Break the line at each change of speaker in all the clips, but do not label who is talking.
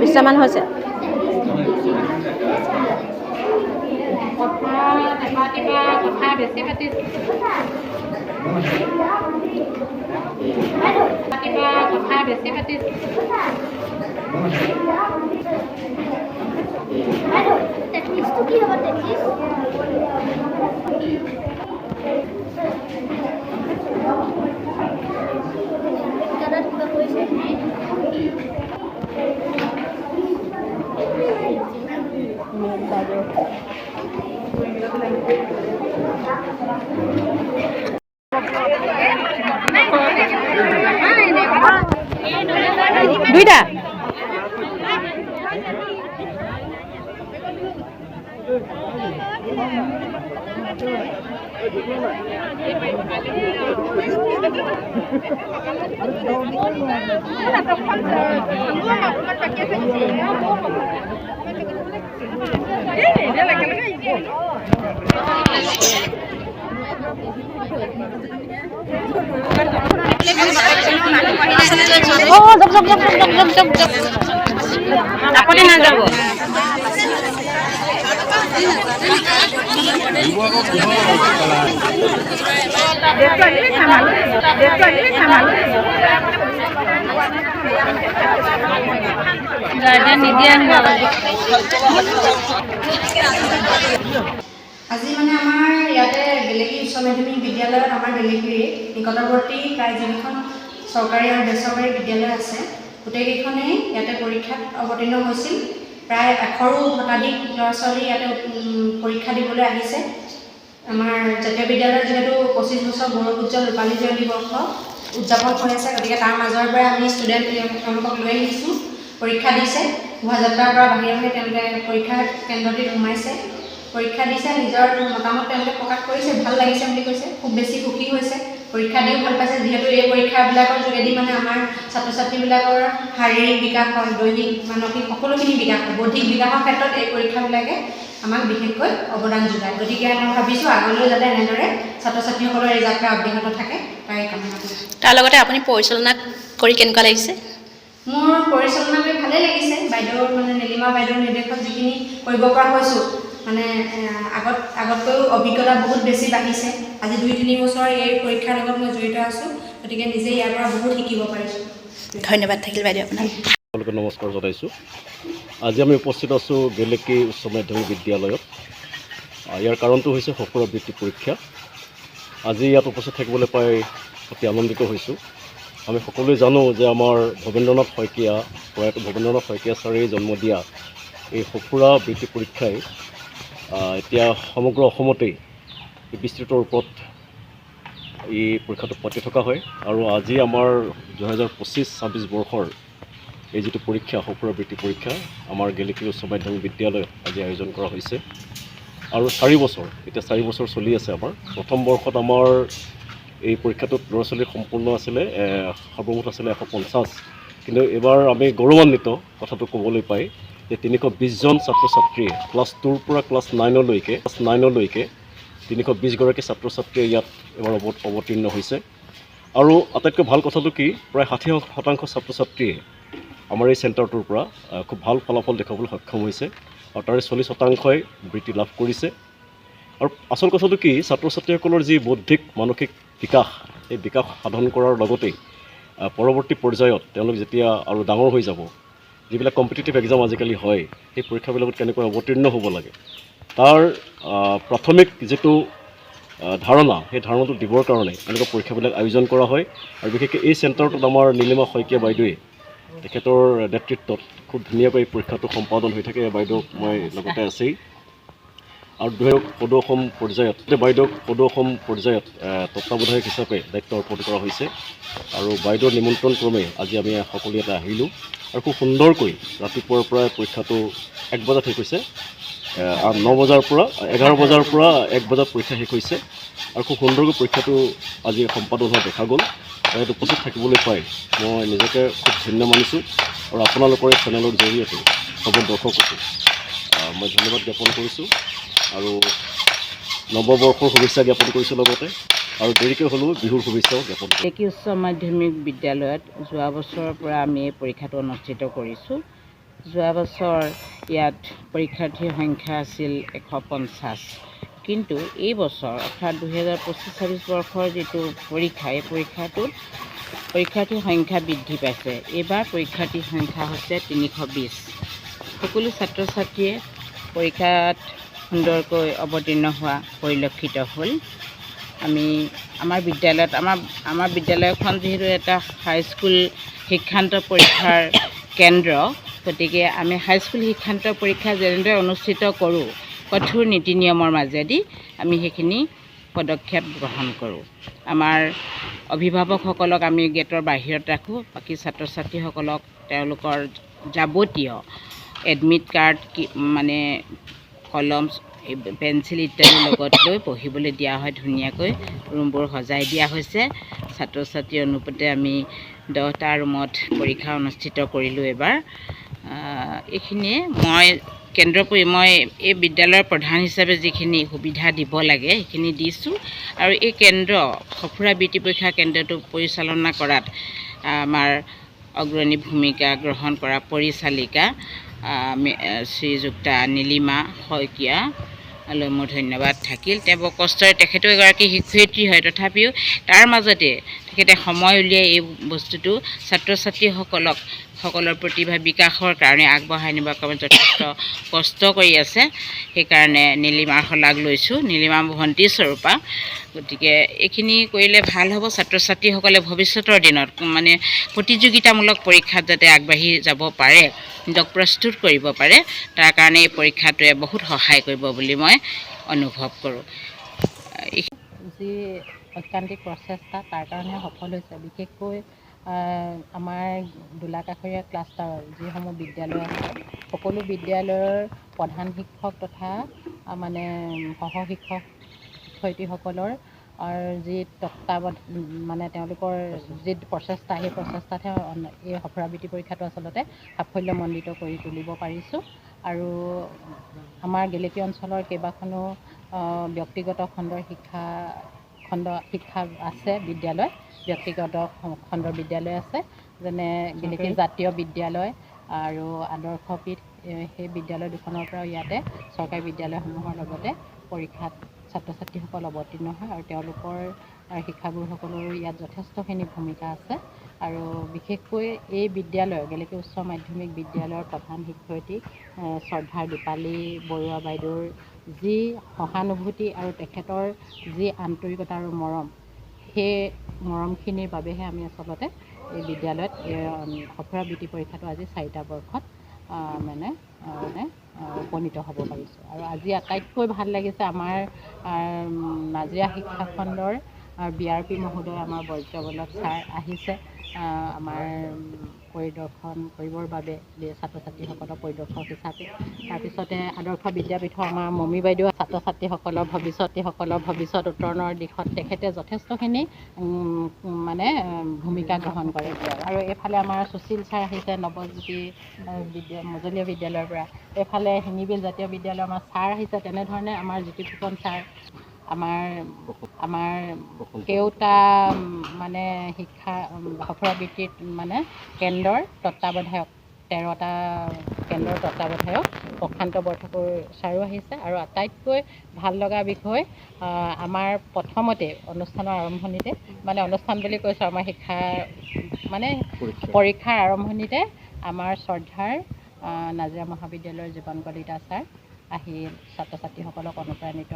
20মান হৈছে।
কথা বেছি পাতিছে কি হ'ব
দুইটা আপত্তি নাযাব।
আজি মানে আমাৰ ইয়াতে গেলেকী উচ্চ মাধ্যমিক বিদ্যালয়ত আমাৰ গেলেকীৰ নিকটৱৰ্তী প্ৰায় যিখন চৰকাৰী আৰু বেচৰকাৰী বিদ্যালয় আছে গোটেইকেইখনেই ইয়াতে পৰীক্ষাত অৱতীৰ্ণ হৈছিল। প্ৰায় 100ৰো শতাধিক ল'ৰা ছোৱালী ইয়াতে পৰীক্ষা দিবলৈ আহিছে। আমাৰ জাতীয় বিদ্যালয়ৰ যিহেতু 25 বছৰ গৌৰৱ উজ্জ্বল ৰূপালী জয়ন্তী বৰ্ষ উদযাপন হৈ আছে, গতিকে তাৰ মাজৰ পৰা আমি ষ্টুডেণ্ট তেওঁলোকক লৈ আহিছোঁ। পৰীক্ষা দিছে, শোভাযাত্ৰাৰ পৰা বাহিৰে তেওঁলোকে পৰীক্ষা কেন্দ্ৰটিত সোমাইছে, পৰীক্ষা দিছে, নিজৰ মতামত তেওঁলোকে প্ৰকাশ কৰিছে, ভাল লাগিছে বুলি কৈছে, খুব বেছি সুখী হৈছে, পৰীক্ষা দিও ভাল পাইছে। যিহেতু এই পৰীক্ষাবিলাকৰ যোগেদি মানে আমাৰ ছাত্ৰ ছাত্ৰীবিলাকৰ শাৰীৰিক বিকাশ হয়, দৈহিক মানসিক সকলোখিনি বিকাশ হয়, বৌদ্ধিক বিকাশৰ ক্ষেত্ৰত এই পৰীক্ষাবিলাকে আমাক বিশেষকৈ অৱদান যোগায়। গতিকে মই ভাবিছোঁ আগলৈও যাতে এনেদৰে ছাত্ৰ ছাত্ৰীসকলৰ এই যাত্ৰা অব্যাহত থাকে তাৰে কামনা কৰিছোঁ।
তাৰ লগতে আপুনি পৰিচালনা কৰি কেনেকুৱা লাগিছে?
মোৰ পৰিচালনা কৰি ভালেই লাগিছে। বাইদেউৰ মানে নীলিমা বাইদেউৰ নিৰ্দেশত যিখিনি কৰিব পৰা হৈছোঁ, মানে আগতকৈও অভিজ্ঞতা বহুত বেছি বাঢ়িছে। আজি 2-3 বছৰ এই পৰীক্ষাৰ লগত মই জড়িত আছোঁ, গতিকে নিজে ইয়াৰ পৰা বহুত শিকিব পাৰিছোঁ।
ধন্যবাদ থাকিল বাইদেউ আপোনাক।
সকলোকে নমস্কাৰ জনাইছোঁ। আজি আমি উপস্থিত আছোঁ গেলেকী উচ্চ মাধ্যমিক বিদ্যালয়ত। ইয়াৰ কাৰণটো হৈছে সফল বৃত্তি পৰীক্ষা। আজি ইয়াত উপস্থিত থাকিবলৈ পাই অতি আনন্দিত হৈছোঁ। আমি সকলোৱে জানো যে আমাৰ ভৱেন্দ্ৰনাথ শইকীয়া, প্ৰয়াত ভৱেন্দ্ৰনাথ শইকীয়া ছাৰে জন্ম দিয়া এই সফুৰা বৃত্তি পৰীক্ষাই এতিয়া সমগ্ৰ অসমতেই বিস্তৃত ৰূপত এই পৰীক্ষাটো পাতি থকা হয়। আৰু আজি আমাৰ 2025-26 বৰ্ষৰ এই যিটো পৰীক্ষা সফুৰা বৃত্তি পৰীক্ষা আমাৰ গেলেকী উচ্চ মাধ্যমিক বিদ্যালয়ত আজি আয়োজন কৰা হৈছে। আৰু 4 বছৰ, এতিয়া 4 বছৰ চলি আছে আমাৰ। প্ৰথম বৰ্ষত আমাৰ এই পৰীক্ষাটোত ল'ৰা ছোৱালী সম্পূৰ্ণ আছিলে, সৰ্বমুঠ আছিলে 150। কিন্তু এইবাৰ আমি গৌৰৱান্বিত কথাটো ক'বলৈ পাই যে 320জন ছাত্ৰ ছাত্ৰীয়ে ক্লাছ 2ৰ পৰা ক্লাছ 9লৈকে 320গৰাকী ছাত্ৰ ছাত্ৰীয়ে ইয়াত এবাৰ অৱতীৰ্ণ হৈছে। আৰু আটাইতকৈ ভাল কথাটো কি, প্ৰায় 60% ছাত্ৰ ছাত্ৰীয়ে আমাৰ এই চেণ্টাৰটোৰ পৰা খুব ভাল ফলাফল দেখাবলৈ সক্ষম হৈছে, আৰু তাৰে 40%ই বৃত্তি লাভ কৰিছে। আৰু আচল কথাটো কি, ছাত্ৰ ছাত্ৰীসকলৰ যি বৌদ্ধিক মানসিক বিকাশ, এই বিকাশ সাধন কৰাৰ লগতেই পৰৱৰ্তী পৰ্যায়ত তেওঁলোক যেতিয়া আৰু ডাঙৰ হৈ যাব, যিবিলাক কম্পিটিটিভ এক্সাম আজিকালি হয়, সেই পৰীক্ষাবিলাকত কেনেকৈ অৱতীৰ্ণ হ'ব লাগে, তাৰ প্ৰাথমিক যিটো ধাৰণা, সেই ধাৰণাটো দিবৰ কাৰণে এনেকুৱা পৰীক্ষাবিলাক আয়োজন কৰা হয়। আৰু বিশেষকৈ এই চেণ্টাৰটোত আমাৰ নীলিমা শইকীয়া বাইদেৱে তেখেতৰ নেতৃত্বত খুব ধুনীয়াকৈ পৰীক্ষাটো সম্পাদন হৈ থাকে। বাইদেউক মই লগতে আছেই আৰু সদৌ অসম পৰ্যায়ত তত্ত্বাৱধায়ক হিচাপে দায়িত্ব অৰ্পণ কৰা হৈছে আৰু বাইদেউৰ নিমন্ত্ৰণ ক্ৰমে আজি আমি সকলো ইয়াতে আহিলোঁ আৰু খুব সুন্দৰকৈ ৰাতিপুৱাৰ পৰা পৰীক্ষাটো 1 বজাত শেষ হৈছে। 9 বজাৰ পৰা 11 বজাৰ পৰা 1 বজাত পৰীক্ষা শেষ হৈছে আৰু খুব সুন্দৰকৈ পৰীক্ষাটো আজি সম্পাদন হোৱা দেখা গ'ল। ইয়াত উপস্থিত থাকিবলৈ পাই মই নিজকে খুব ধন্য মানিছোঁ আৰু আপোনালোকৰ এই চেনেলৰ জৰিয়তে সকলো দৰ্শককো মই ধন্যবাদ জ্ঞাপন কৰিছোঁ আৰু নৱবৰ্ষৰ শুভেচ্ছা জ্ঞাপন কৰিছোঁ লগতে আৰু দেৰিকৈ হ'লেও বিহুৰ শুভেচ্ছাও জ্ঞাপন কৰিছোঁ।
গেলেকী উচ্চ মাধ্যমিক বিদ্যালয়ত যোৱা বছৰৰ পৰা আমি এই পৰীক্ষাটো অনুষ্ঠিত কৰিছোঁ। যোৱা বছৰ ইয়াত পৰীক্ষাৰ্থীৰ সংখ্যা আছিল 150, কিন্তু এই বছৰ অৰ্থাৎ 2025-26 বৰ্ষৰ যিটো পৰীক্ষা, এই পৰীক্ষাৰ্থীৰ সংখ্যা বৃদ্ধি পাইছে। এইবাৰ পৰীক্ষাৰ্থীৰ সংখ্যা হৈছে 320। সকলো ছাত্ৰ ছাত্ৰীয়ে পৰীক্ষাত সুন্দৰকৈ অৱতীৰ্ণ হোৱা পৰিলক্ষিত হ'ল। আমাৰ বিদ্যালয়খন যিহেতু এটা হাইস্কুল শিক্ষান্ত পৰীক্ষাৰ কেন্দ্ৰ, গতিকে আমি হাইস্কুল শিক্ষান্ত পৰীক্ষা যেনেদৰে অনুষ্ঠিত কৰোঁ কঠোৰ নীতি নিয়মৰ মাজেদি আমি সেইখিনি পদক্ষেপ গ্ৰহণ কৰোঁ। আমাৰ অভিভাৱকসকলক আমি গেটৰ বাহিৰত ৰাখোঁ, বাকী ছাত্ৰ ছাত্ৰীসকলক তেওঁলোকৰ যাৱতীয় এডমিট কাৰ্ড মানে কলম পেঞ্চিল ইত্যাদি লগত লৈ পঢ়িবলৈ দিয়া হয়। ধুনীয়াকৈ ৰুমবোৰ সজাই দিয়া হৈছে। ছাত্ৰ ছাত্ৰীৰ অনুপাতে আমি 10টা ৰুমত পৰীক্ষা অনুষ্ঠিত কৰিলোঁ এইবাৰ। এইখিনিয়ে মই এই বিদ্যালয়ৰ প্ৰধান হিচাপে যিখিনি সুবিধা দিব লাগে সেইখিনি দিছোঁ আৰু এই সঁফুৰা বৃত্তি পৰীক্ষা কেন্দ্ৰটো পৰিচালনা কৰাত আমাৰ অগ্ৰণী ভূমিকা গ্ৰহণ কৰা পৰিচালিকা শ্ৰীযুক্তা নীলিমা শইকীয়ালৈ মোৰ ধন্যবাদ থাকিল। তেওঁ বৰ কষ্টৰে, তেখেতো এগৰাকী শিক্ষয়িত্ৰী হয়, তথাপিও তাৰ মাজতে তেখেতে সময় উলিয়াই এই বস্তুটো ছাত্ৰ ছাত্ৰীসকলৰ প্ৰতিভা বিকাশৰ কাৰণে আগবঢ়াই নিবৰ কাৰণে যথেষ্ট কষ্ট কৰি আছে। সেইকাৰণে নীলিমাৰ শলাগ লৈছোঁ, নীলিমা ভণ্টি স্বৰূপা। গতিকে এইখিনি কৰিলে ভাল হ'ব। ছাত্ৰ ছাত্ৰীসকলে ভৱিষ্যতৰ দিনত মানে প্ৰতিযোগিতামূলক পৰীক্ষাত যাতে আগবাঢ়ি যাব পাৰে, নিজক প্ৰস্তুত কৰিব পাৰে, তাৰ কাৰণে এই পৰীক্ষাটোৱে বহুত সহায় কৰিব বুলি মই অনুভৱ কৰোঁ। যি ঐকান্তিক প্ৰচেষ্টা তাৰ কাৰণে সফল হৈছে। বিশেষকৈ আমাৰ দোলাকাষৰীয়া ক্লাষ্টাৰৰ যিসমূহ বিদ্যালয় আছে, সকলো বিদ্যালয়ৰ প্ৰধান শিক্ষক তথা মানে শিক্ষয়িত্ৰীসকলৰ যি মানে তেওঁলোকৰ যি প্ৰচেষ্টা, সেই প্ৰচেষ্টাতহে এই সঁফুৰা বৃত্তি পৰীক্ষাটো আচলতে সাফল্যমণ্ডিত কৰি তুলিব পাৰিছোঁ। আৰু আমাৰ গেলেকী অঞ্চলৰ কেইবাখনো ব্যক্তিগত খণ্ডৰ শিক্ষা আছে বিদ্যালয়, ব্যক্তিগত খণ্ডৰ বিদ্যালয় আছে, যেনে গেলেকী জাতীয় বিদ্যালয় আৰু আদৰ্শপীঠ। সেই বিদ্যালয় দুখনৰ পৰাও ইয়াতে চৰকাৰী বিদ্যালয়সমূহৰ লগতে পৰীক্ষাত ছাত্ৰ ছাত্ৰীসকল অৱতীৰ্ণ হয় আৰু তেওঁলোকৰ শিক্ষাগুৰুসকলৰো ইয়াত যথেষ্টখিনি ভূমিকা আছে। আৰু বিশেষকৈ এই বিদ্যালয়ৰ গেলেকী উচ্চ মাধ্যমিক বিদ্যালয়ৰ প্ৰধান শিক্ষয়িত্ৰী শ্ৰদ্ধাৰ দীপালী বৰুৱা বাইদেউৰ যি সহানুভূতি আৰু তেখেতৰ যি আন্তৰিকতা আৰু মৰম, সেই মৰমখিনিৰ বাবেহে আমি আচলতে এই বিদ্যালয়ত সঁফুৰা বৃত্তি পৰীক্ষাটো আজি 4টা বৰ্ষত উপনীত হ'ব পাৰিছোঁ। আৰু আজি আটাইতকৈ ভাল লাগিছে আমাৰ নাজিৰা শিক্ষা খণ্ডৰ BRP মহোদয়, আমাৰ বজ্ৰবল্লভ ছাৰ আহিছে আমাৰ পৰিদৰ্শন কৰিবৰ বাবে, ছাত্ৰ ছাত্ৰীসকলৰ পৰিদৰ্শক হিচাপে। তাৰপিছতে আদৰ্শ বিদ্যাপীঠৰ আমাৰ মমী বাইদেউ ছাত্ৰ ছাত্ৰীসকলৰ ভৱিষ্যত উত্তৰণৰ দিশত তেখেতে যথেষ্টখিনি মানে ভূমিকা গ্ৰহণ কৰে। আৰু এইফালে আমাৰ সুশীল ছাৰ আহিছে নৱজ্যোতি মজলীয়া বিদ্যালয়ৰ পৰা, এইফালে শিঙিবিল জাতীয় বিদ্যালয়ৰ আমাৰ ছাৰ আহিছে। তেনেধৰণে আমাৰ জ্যোতিফুকন ছাৰ, আমাৰ কেওটা মানে শিক্ষা সঁফুৰা বৃত্তিত মানে কেন্দ্ৰৰ তত্ত্বাৱধায়ক, 13টা কেন্দ্ৰৰ তত্ত্বাৱধায়ক প্ৰশান্ত বৰঠাকুৰ ছাৰো আহিছে। আৰু আটাইতকৈ ভাল লগা বিষয়, আমাৰ প্ৰথমতে অনুষ্ঠানৰ আৰম্ভণিতে, মানে অনুষ্ঠান বুলি কৈছোঁ, আমাৰ পৰীক্ষাৰ আৰম্ভণিতে আমাৰ শ্ৰদ্ধাৰ নাজিৰা মহাবিদ্যালয়ৰ জীৱন কলিতা ছাৰ আহি ছাত্ৰ ছাত্ৰীসকলক অনুপ্ৰাণিত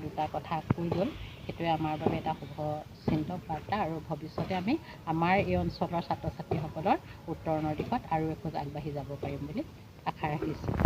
দুটা কথা কৈ গ'ল।
সেইটোৱে আমাৰ বাবে এটা শুভচিন্ত বাৰ্তা আৰু ভৱিষ্যতে আমি আমাৰ এই অঞ্চলৰ ছাত্ৰ ছাত্ৰীসকলৰ উত্তৰণৰ দিশত আৰু এখোজ আগবাঢ়ি যাব পাৰিম বুলি আশা ৰাখিছোঁ।